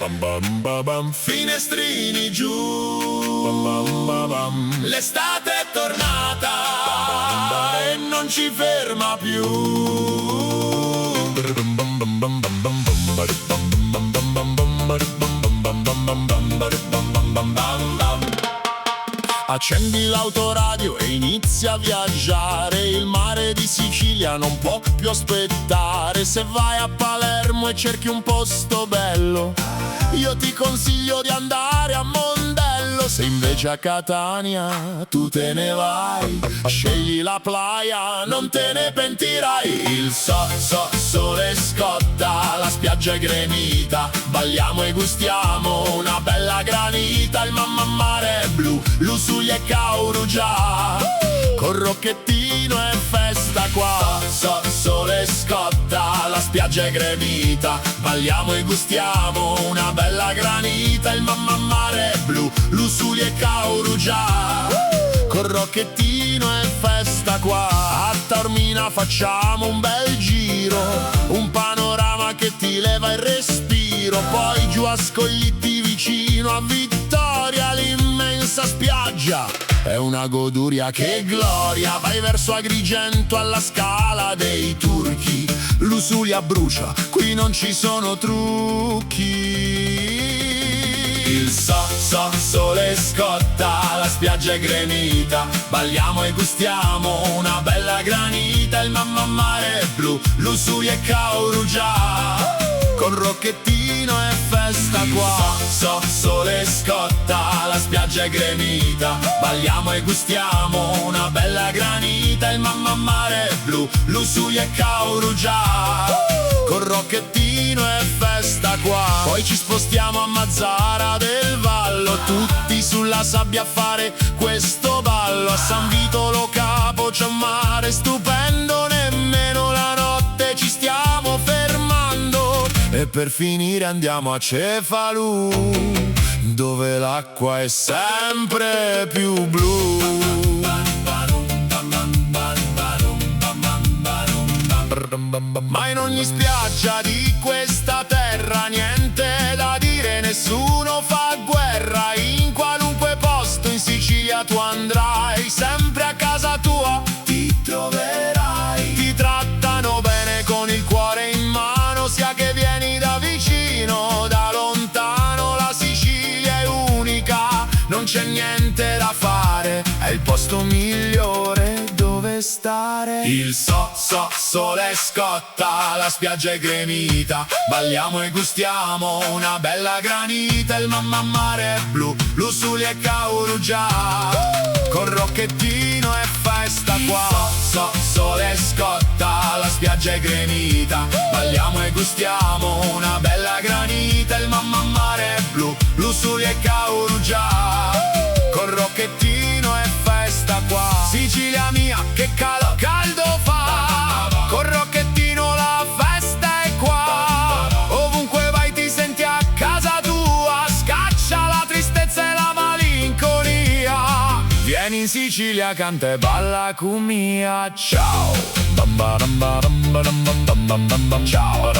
Bam bam ba bam. Finestrini giù. Bam bam ba bam. L'estate è tornata e non ci ferma più. Accendi l'autoradio e inizia a viaggiare. Il mare di Sicilia non può più aspettare. Se vai a Palermo e cerchi un posto bello, io ti consiglio di andare a Mondello. Se invece a Catania tu te ne vai, scegli la playa, non te ne pentirai. Il sole scotta, la spiaggia è gremita, balliamo e gustiamo una bella granita. Il mare è blu, Lusuglia e Caurugia, con Rocchettino è festa qua. Sole scotta, la spiaggia è gremita, balliamo e gustiamo una bella granita. Il mare è blu, Lusuglia e Caurugia, con Rocchettino è festa qua. A Taormina facciamo un bel giro, un panorama che ti leva il respiro. Poi giù a Scoglitti vicino a Vittoria, l'immensa spiaggia è una goduria, che gloria. Vai verso Agrigento alla Scala dei Turchi, Lusulia brucia, qui non ci sono trucchi. Il sole scotta, la spiaggia è gremita, balliamo e gustiamo una bella granita. Il mare è blu, Lusuglia e Caurugia, con Rocchettino è festa qua. Sole scotta, la spiaggia è gremita, balliamo e gustiamo una bella granita. Il mare è blu, Lusuglia e Caurugia, con Rocchettino è festa qua. Poi ci spostiamo a Mazzara del Vallo, tutti sulla sabbia a fare questo ballo. A San Vitolo Capo c'è un mare stupendo, nemmeno la notte ci stiamo fermando. E per finire andiamo a Cefalù, dove l'acqua è sempre più blu. Ma in ogni spiaggia di questa terra niente da dire, nessuno fa guerra. In qualunque posto in Sicilia tu andrai, sempre a casa tua ti troverai. Ti trattano bene con il cuore in mano, sia che vieni da vicino, da lontano. La Sicilia è unica, non c'è niente da fare, è il posto migliore dove stare. Il sole scotta, la spiaggia è gremita, balliamo e gustiamo una bella granita. Il mare è blu, Lusuglia e Caurugia, con Rocchettino è festa qua. Sole scotta, la spiaggia è gremita, balliamo e gustiamo una bella granita. Il mare è blu, Lusuglia e Caurugia, con Rocchettino è festa qua. Sicilia mia, che caldo fa, con Rocchettino la festa è qua. Ovunque vai ti senti a casa tua, scaccia la tristezza e la malinconia. Vieni in Sicilia, canta e balla con mia. Ciao. Ciao.